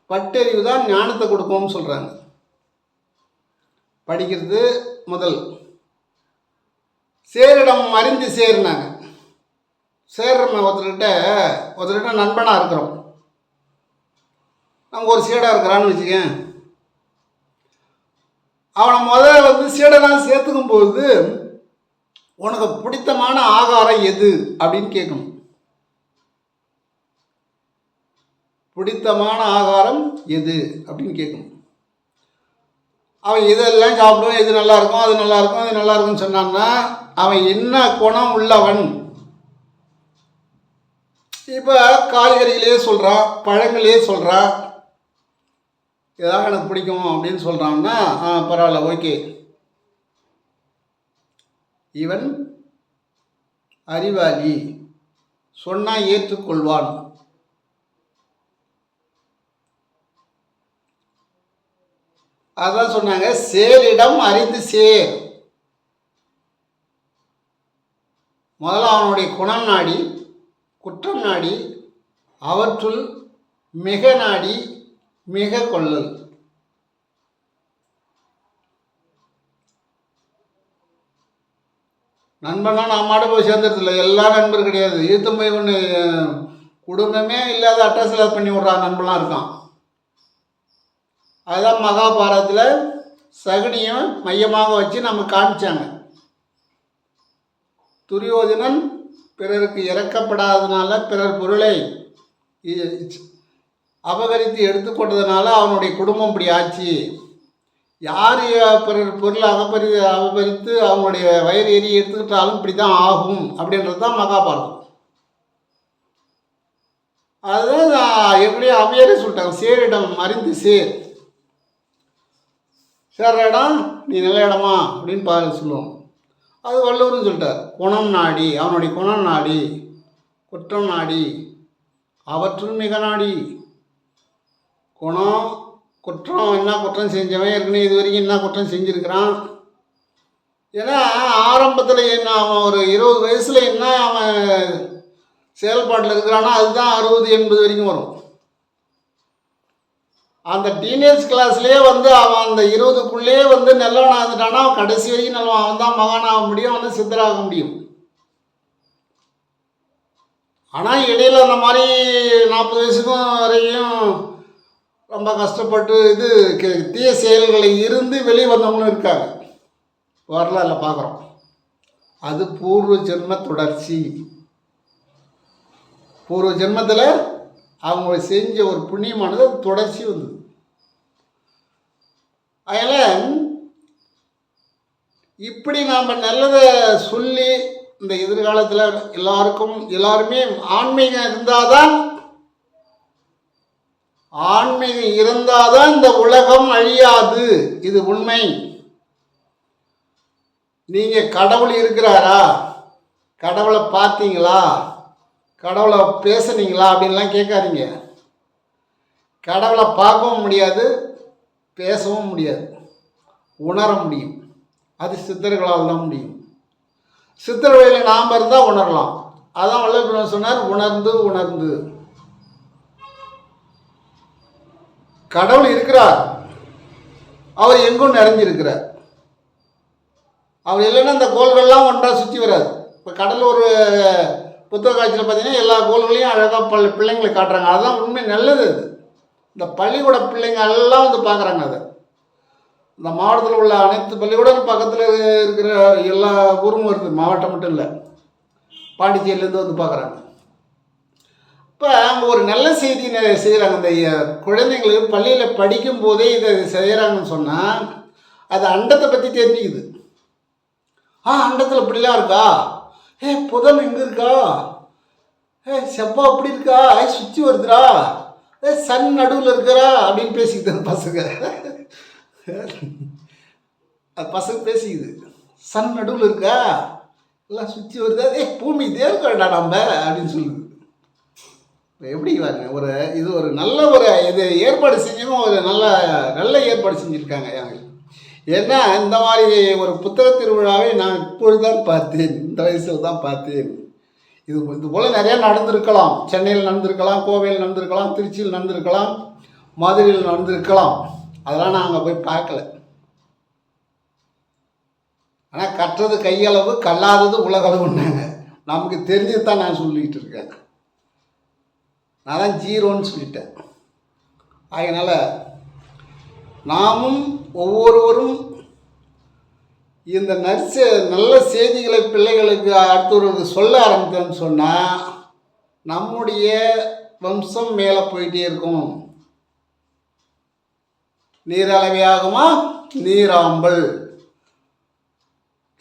பட்டறிவு தான் ஞானத்தை கொடுக்கும்னு சொல்கிறாங்க. படிக்கிறது முதல். சேரிடம் அறிந்து சேர்னாங்க. சேர்றோம் ஒருத்தர்கிட்ட நண்பனாக இருக்கிறோம். நம்ம ஒரு சீடாக இருக்கிறான்னு வச்சுக்கேன். அவனை முதல்ல வந்து சீடெல்லாம் சேர்த்துக்கும் போது உனக்கு பிடித்தமான ஆகாரம் எது அப்படின்னு கேட்கணும். பிடித்தமான ஆகாரம் எது அப்படின்னு கேட்கணும். அவன் இதெல்லாம் சாப்பிடுவான், இது நல்லா இருக்கும், அது நல்லா இருக்கும், அது நல்லா இருக்கும்னு சொன்னான்னா அவன் என்ன குணம் உள்ளவன். இப்போ காய்கறிகளே சொல்கிறான், பழங்களே சொல்கிறான், ஏதாவது எனக்கு பிடிக்கும் அப்படின்னு சொல்கிறான்னா பரவாயில்ல, ஓகே, இவன் அறிவாளி, சொன்னால் ஏற்றுக்கொள்வான். அதான் சொன்னாங்க, சேரிடம் அறிந்து சேர். முதல்ல அவனுடைய குணம் நாடி, குற்றம் நாடி, அவற்றுள் மிக நாடி மிக கொள்ளல். நண்பனா நான் மாட போய் சேர்ந்துருதில்ல, எல்லா நண்பர் கிடையாது. ஈர்த்தம் போய் ஒன்று குடும்பமே இல்லாத அட்டாசில் பண்ணி விட்றான் நண்பனாக இருக்கான். அதுதான் மகாபாரதத்தில் சகுனியும் மையமாக வச்சு நம்ம காமிச்சாங்க. துரியோதனன் பிறருக்கு இறக்கப்படாததுனால, பிறர் பொருளை அபகரித்து எடுத்துக்கொண்டதுனால அவனுடைய குடும்பம் இப்படி ஆச்சு. யார் பிறர் பொருளை அபகரித்து அவங்களுடைய வயிறு எரி எடுத்துக்கிட்டாலும் இப்படி தான் ஆகும் அப்படின்றது தான் மகாபாரதம். அதுதான் நான் எப்படியோ அவையாரே சொல்லிட்டாங்க, சேரிடம் அறிந்து சேர். சேர்ற இடம் நீ நல்ல இடமா அப்படின்னு சொல்லுவோம். அது வள்ளுவரும் சொல்லிட்டார், குணம் நாடி, அவனுடைய குணம் நாடி, குற்றம் நாடி, அவற்றுள் மிக நாடி. குணம் குற்றம், என்ன குற்றம் செஞ்சவன் ஏற்கனவே இது வரைக்கும் என்ன குற்றம் செஞ்சுருக்கிறான். ஏன்னா ஆரம்பத்தில் என்ன அவன் ஒரு 20 வயசில் என்ன அவன் செயல்பாட்டில் இருக்கிறான்னா அதுதான் 60 80 வரைக்கும் வரும். அந்த டீனேஜ் கிளாஸ்லேயே வந்து அவன் அந்த 20க்குள்ளேயே வந்து நல்லவனாக இருந்துட்டானா அவன் கடைசி வரைக்கும் நல்லவன். அவன் தான் மகானாக முடியும், அவன் தான் சித்தராக முடியும். ஆனால் இடையில் அந்த மாதிரி 40 வயசுக்கும் வரையும் ரொம்ப கஷ்டப்பட்டு தீய செயல்களை இருந்து வெளியே வந்தவங்களும் இருக்காங்க. வரலாறுல பார்க்குறோம். அது பூர்வ ஜென்ம தொடர்ச்சி. பூர்வ ஜென்மத்தில் அவங்க செஞ்ச ஒரு புண்ணியமானது தொடர்ச்சி வந்தது. அதனால் இப்படி நாம் நல்லதை சொல்லி இந்த எதிர்காலத்தில் எல்லாருமே ஆன்மீகம் இருந்தாதான் இந்த உலகம் அழியாது. இது உண்மை. நீங்கள் கடவுள் இருக்கிறாரா, கடவுளை பார்த்தீங்களா, கடவுளை பேசுனீங்களா அப்படின்லாம் கேட்காதீங்க. கடவுளை பார்க்கவும் முடியாது, பேசவும் முடியாது. உணர முடியும். அது சித்தர்களால் தான் முடியும். சித்தர் வழியில் நாம் இருந்தால் உணரலாம். அதான் வள்ளுவர் சொன்னார், உணர்ந்து உணர்ந்து. கடவுள் இருக்கிறார், அவர் எங்கும் நிறைஞ்சிருக்கிறார். அவர் இல்லைன்னா இந்த கோள்கள்லாம் ஒன்றாக சுற்றி வராது. இப்போ கடலூர் புத்தக காட்சியில் பார்த்தீங்கன்னா எல்லா கோள்களையும் அழகாக பிள்ளைங்களை காட்டுறாங்க. அதுதான் உண்மை, நல்லது. அது இந்த பள்ளிக்கூட பிள்ளைங்க எல்லாம் வந்து பார்க்குறாங்க. அதை இந்த மாவட்டத்தில் உள்ள அனைத்து பள்ளிக்கூடம் பக்கத்தில் இருக்கிற எல்லா ஊரும் வருது, மாவட்டம் மட்டும் இல்லை, பாண்டிச்சேரியிலேருந்து வந்து பார்க்குறாங்க. இப்போ அங்கே ஒரு நல்ல செய்தி செய்கிறாங்க. இந்த குழந்தைங்களுக்கு பள்ளியில் படிக்கும் போதே இதை செய்கிறாங்கன்னு சொன்னால் அது அண்டத்தை பற்றி தெரிஞ்சுக்குது. அண்டத்தில் இப்படிலாம் இருக்கா, புதன் எங்கே இருக்கா, செவ்வாய் அப்படி இருக்கா, சுற்றி வருதுரா, சன் நடுவில் இருக்கிறா அப்படின்னு பேசிக்கிது பசங்க. அது பசங்க பேசிக்குது, சன் நடுவில் இருக்கா, எல்லாம் சுற்றி வருதா, பூமி இதே இருக்காடா நம்ம அப்படின்னு சொல்லுது. எப்படி பாருங்க, இது ஒரு நல்ல இது ஏற்பாடு செஞ்சவங்க ஒரு நல்ல ஏற்பாடு செஞ்சுருக்காங்க. ஏன்னா இந்த மாதிரி ஒரு புத்தக திருவிழாவை நான் இப்பொழுது தான் பார்த்தேன், இந்த வயசில் தான் பார்த்தேன். இது போல் நிறையா நடந்திருக்கலாம். சென்னையில் நடந்திருக்கலாம், கோவையில் நடந்திருக்கலாம், திருச்சியில் நடந்திருக்கலாம், மதுரையில் நடந்திருக்கலாம். அதெல்லாம் நான் அங்கே போய் பார்க்கல. ஆனால் கற்றது கையளவு, கல்லாதது உலகளவுன்னாங்க. நமக்கு தெரிஞ்சது தான் நான் சொல்லிக்கிட்டு இருக்கேன். நான் தான் 0ன்னு சொல்லிட்டேன். அதனால் நாமும் ஒவ்வொருவரும் இந்த நல்ல செய்திகளை பிள்ளைகளுக்கு அடுத்தவர்களுக்கு சொல்ல ஆரம்பித்தோன்னு சொன்னால் நம்முடைய வம்சம் மேலே போயிட்டே இருக்கும். நீரளவையாகுமா நீராம்பல்.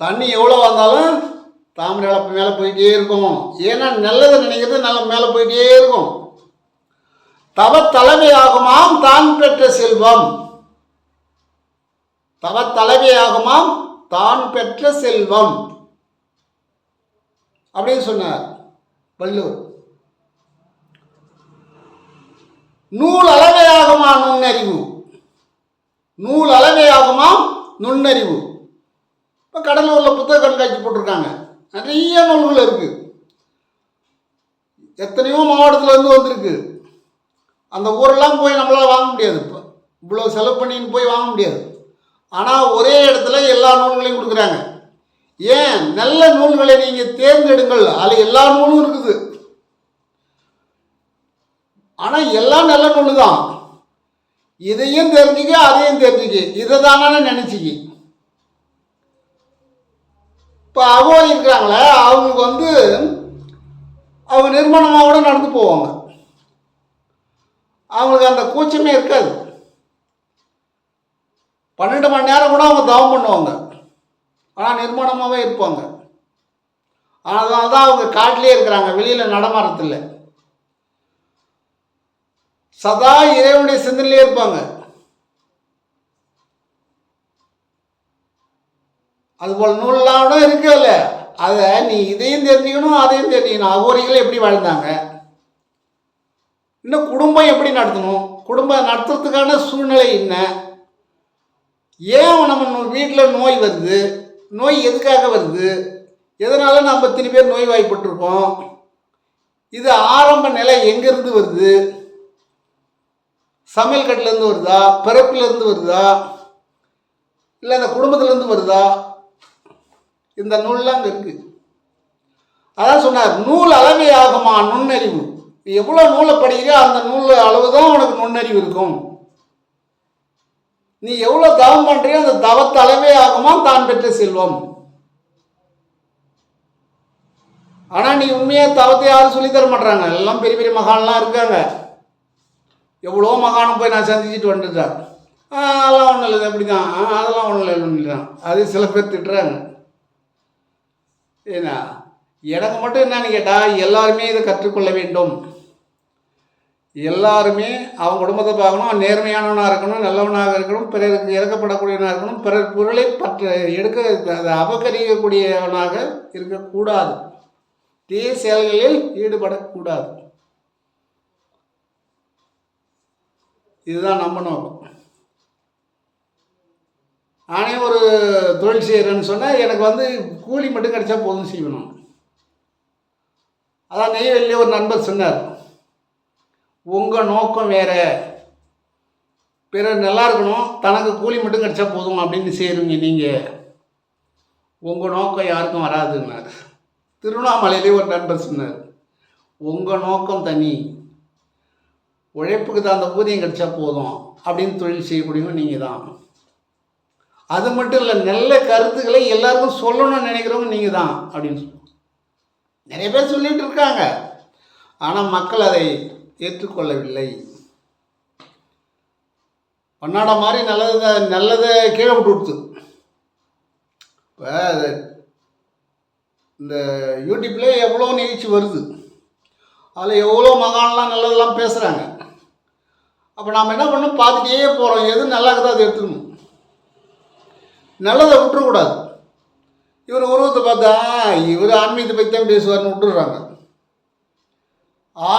தண்ணி எவ்வளோ வந்தாலும் தாமரை இழப்பு மேலே போயிட்டே இருக்கும். ஏன்னா நல்லதை நினைக்கிறது நல்ல மேலே போயிட்டே இருக்கும். தவ தலைமையாகுமாம் தான் பெற்ற செல்வம். தவ தலைமையாகுமாம் தான் பெற்ற செல்வம் அப்படின்னு சொன்னார் வள்ளுவர். நூல் அளவையாகுமா நுண்ணறிவு. நூல் அளவையாகுமாம் நுண்ணறிவு. இப்போ கடலூரில் புத்தக கண்காட்சி போட்டிருக்காங்க. நிறைய நூல்கள் இருக்குது. எத்தனையோ மாவட்டத்தில் வந்திருக்கு. அந்த ஊரெல்லாம் போய் நம்மளால் வாங்க முடியாது. இப்போ இவ்வளோ செலவு பண்ணின்னு போய் வாங்க முடியாது. ஆனால் ஒரே இடத்துல எல்லா நூல்களையும் கொடுக்குறாங்க. ஏன்? நல்ல நூல்களை நீங்கள் தேர்ந்தெடுங்கள். அதில் எல்லா நூலும் இருக்குது. ஆனால் எல்லாம் நல்ல நூல் தான். இதையும் தெரிஞ்சுக்க, அதையும் தெரிஞ்சுக்க, இதை தானே நினச்சிக்கி. இப்போ அவங்க இருக்கிறாங்களே, அவங்களுக்கு அவங்க நிர்மாணமாக கூட நடந்து போவாங்க. அவங்களுக்கு அந்த கூச்சமே இருக்காது. 12 மணி நேரம் கூட அவங்க தவம் பண்ணுவாங்க. ஆனால் நிர்மாணமாகவே இருப்பாங்க. அதனால தான் அவங்க காட்டிலே இருக்கிறாங்க, வெளியில் நடமாறதில்லை. சதா இறைவனுடைய சிந்தனையிலே இருப்பாங்க. அதுபோல் நூல்லாம் கூட இருக்குல்ல, அதை நீ இதையும் தெரிஞ்சுக்கணும், அதையும் தெரிஞ்சுக்கணும். அகோரிகள் எப்படி வாழ்ந்தாங்க, இன்னும் குடும்பம் எப்படி நடத்தணும், குடும்பம் நடத்துறதுக்கான சூழ்நிலை என்ன, ஏன் நம்ம வீட்டில் நோய் வருது, நோய் எதுக்காக வருது, எதனால் நம்ம இத்தனை பேர் நோய் வாய்ப்பட்டிருக்கோம், இது ஆரம்ப நிலை எங்கேருந்து வருது, சமையல் கட்டிலேருந்து வருதா, பிறப்பிலேருந்து வருதா, இல்லை அந்த குடும்பத்திலேருந்து வருதா? இந்த நூல்லாம் அங்கே இருக்குது. அதான் சொன்னார், நூல் அளவே ஆகுமா நுண்ணறிவு. எவ்வளோ நூலை படிக்கிறியோ அந்த நூல் அளவு தான் உனக்கு நுண்ணறிவு இருக்கும். நீ எவ்வளோ தவம் பண்ணுறியோ அந்த தவத்து அளவே ஆகுமா தான் பெற்ற செல்வம். ஆனால் நீ உண்மையாக தவத்தை யாரும் சொல்லித்தர மாட்டாங்க. எல்லாம் பெரிய பெரிய மகான்லாம் இருக்காங்க. எவ்வளோ மகானும் போய் நான் சந்திச்சுட்டு வந்துட்டேன். அதெல்லாம் ஒன்றும் இல்லை, அப்படி தான், அதெல்லாம் ஒன்றும் இல்லை தான். அது சில பேர் திட்டுறாங்க. ஏன்னா எனக்கு மட்டும் என்னன்னு கேட்டால், எல்லாருமே இதை கற்றுக்கொள்ள வேண்டும். எல்லாருமே அவங்க குடும்பத்தை பார்க்கணும், நேர்மையானவனாக இருக்கணும், நல்லவனாக இருக்கணும், பிறருக்கு இறக்கப்படக்கூடியவனாக இருக்கணும், பிறர் பொருளை அதை அபகரிக்கக்கூடியவனாக இருக்கக்கூடாது, தீய செயல்களில் ஈடுபடக்கூடாது. இதுதான் நம்ம நோக்கம். நானே ஒரு தொழில் செய்கிறேன்னு சொன்னால் எனக்கு கூலி மட்டும் கிடைச்சா போதும் செய்யணும். அதான் நெய்வேலியில் ஒரு நண்பர் சொன்னார், உங்கள் நோக்கம் வேறு, பிறர் நல்லா இருக்கணும், தனக்கு கூலி மட்டும் கிடைச்சா போதும் அப்படின்னு செய்கிறீங்க நீங்கள், உங்கள் நோக்கம் யாருக்கும் வராதுன்னார். திருவண்ணாமலையிலே ஒரு நண்பர் சொன்னார், உங்கள் நோக்கம் தனி, உழைப்புக்கு தான் அந்த ஊதியம் கிடைச்சா போதும் அப்படின்னு தொழில் செய்யக்கூடியவங்க நீங்கள் தான். அது மட்டும் இல்லை, நல்ல கருத்துக்களை எல்லாருக்கும் சொல்லணும்னு நினைக்கிறவங்க நீங்கள் தான் அப்படின்னு நிறைய பேர் சொல்லிகிட்டு இருக்காங்க. ஆனால் மக்கள் அதை ஏற்றுக்கொள்ளவில்லை. பன்னாடா மாதிரி நல்லதை கீழே விட்டு கொடுத்து. இப்போ இந்த யூடியூப்பில் எவ்வளோ நிகழ்ச்சி வருது, அதில் எவ்வளோ மகான்லாம் நல்லதெல்லாம் பேசுகிறாங்க. அப்போ நாம் என்ன பண்ணணும், பார்த்துட்டே போகிறோம். எது நல்லா இருக்குதோ அதை எடுத்துக்கணும், நல்லதை விட்டுறக்கூடாது. இவர் உருவத்தை பார்த்தா இவர் ஆன்மீகத்தை பற்றி தான் பேசுவார்னு விட்டுடுறாங்க.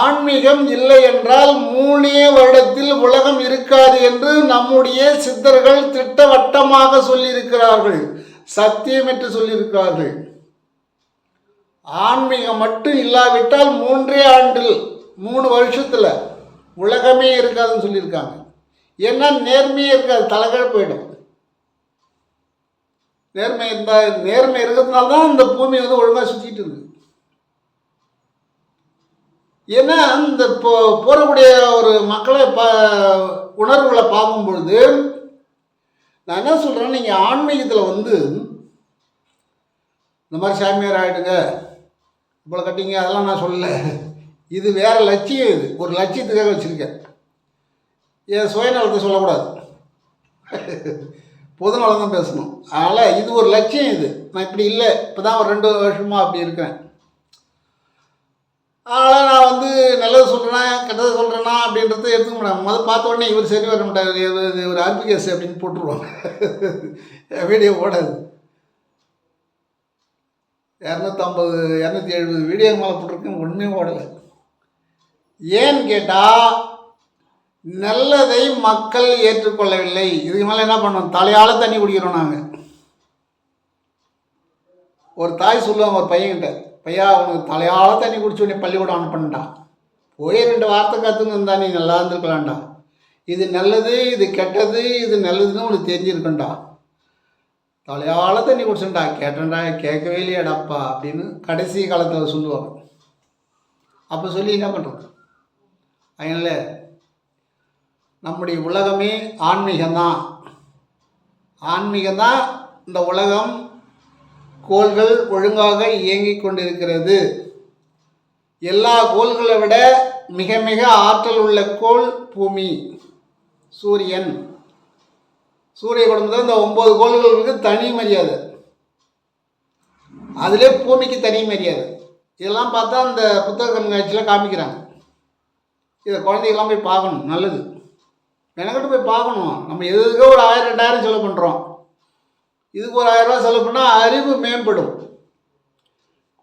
ஆன்மீகம் இல்லை என்றால் 3 வருடத்தில் உலகம் இருக்காது என்று நம்முடைய சித்தர்கள் திட்டவட்டமாக சொல்லியிருக்கிறார்கள், சத்தியம் என்று சொல்லியிருக்கிறார்கள். ஆன்மீகம் மட்டும் இல்லாவிட்டால் 3 ஆண்டில் 3 வருஷத்தில் உலகமே இருக்காதுன்னு சொல்லியிருக்காங்க. ஏன்னா நேர்மையே இருக்காது, தலைகீழ போயிடும். நேர்மை இருக்கிறதுனால தான் இந்த பூமி ஒழுங்காக சுற்றிட்டு இருக்கு. ஏன்னா இந்த போகக்கூடிய ஒரு மக்களை உணர்வுகளை பார்க்கும் பொழுது நான் என்ன சொல்கிறேன், நீங்கள் ஆன்மீகத்தில் இந்த மாதிரி சாமியார் ஆகிடுங்க, இவ்வளோ கட்டிங்க, அதெல்லாம் நான் சொல்லலை. இது வேறு லட்சியம். இது ஒரு லட்சியத்துக்காக வச்சுருக்கேன். என் சுயநலத்தை சொல்லக்கூடாது, பொதுநலம் தான் பேசணும். அதனால் இது ஒரு லட்சியம். இது நான் இப்படி இல்லை, இப்போ தான் ஒரு 2 வருஷமாக அப்படி இருக்கேன். அதனால் நான் நல்லது சொல்கிறேன்னா கெட்டதை சொல்கிறேன்னா அப்படின்றத எடுத்துக்க முடியாது. பார்த்த உடனே இவர் சரி வர மாட்டார், ஒரு ஆர்பிகேஸ் அப்படின்னு போட்டுருவாங்க, வீடியோ ஓடாது. 250 270 வீடியோ மேலே போட்டிருக்கேன், ஒன்றுமே ஓடலை. ஏன்னு கேட்டால் நல்லதை மக்கள் ஏற்றுக்கொள்ளவில்லை. இதுக்கு மேலே என்ன பண்ணோம், தலையால் தண்ணி குடிக்கிறோம் நாங்கள். ஒரு தாய் சொல்லுவாங்க ஒரு பையன்கிட்ட, பையா அவனுக்கு தலையால் தண்ணி குடிச்சு உடனே பள்ளிக்கூடம் அனுப்பிட்டான், போய் 2 வார்த்தை கற்றுன்னு இருந்தா நீ நல்லா இருந்துருக்கலாம்டா, இது நல்லது இது கெட்டது, இது நல்லதுன்னு உனக்கு தெரிஞ்சிருக்கண்டா, தலையால் தண்ணி குடிச்சுட்டா, கேட்டேன்டா கேட்கவே இல்லையாடாப்பா அப்படின்னு கடைசி காலத்தில் சொல்லுவாங்க. அப்போ சொல்லி என்ன பண்ணுறது? அதனால் நம்முடைய உலகமே ஆன்மீகம்தான். ஆன்மீகம்தான் இந்த உலகம், கோள்கள் ஒழுங்காக இயங்கிக் கொண்டிருக்கிறது. எல்லா கோள்களை விட மிக மிக ஆற்றல் உள்ள கோள் பூமி, சூரியன். சூரிய குடும்பத்தில் இந்த 9 கோள்களுக்கு தனி மரியாதை, அதிலே பூமிக்கு தனி மரியாதை. இதெல்லாம் பார்த்தா அந்த புத்தக கண்காட்சியில் காமிக்கிறாங்க. இதை குழந்தைகள்லாம் போய் பார்க்கணும், நல்லது. எனக்கிட்ட போய் பார்க்கணும். நம்ம எதுக்கோ ஒரு 1000 2000 செலவு பண்ணுறோம், இதுக்கு ஒரு 1000 ரூபா செலவு பண்ணால் அறிவு மேம்படும்,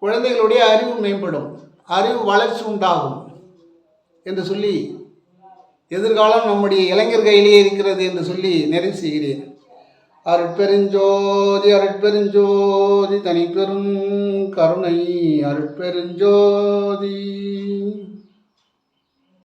குழந்தைகளுடைய அறிவு மேம்படும், அறிவு வளர்ச்சி உண்டாகும் என்று சொல்லி, எதிர்காலம் நம்முடைய இளைஞர் கையிலேயே இருக்கிறது என்று சொல்லி நிறைவு செய்கிறேன். அருட்பெருஞ்சோதி அருட்பெருஞ்சோதி தனிப்பெரும் கருணை அருட்பெருஞ்சோதி.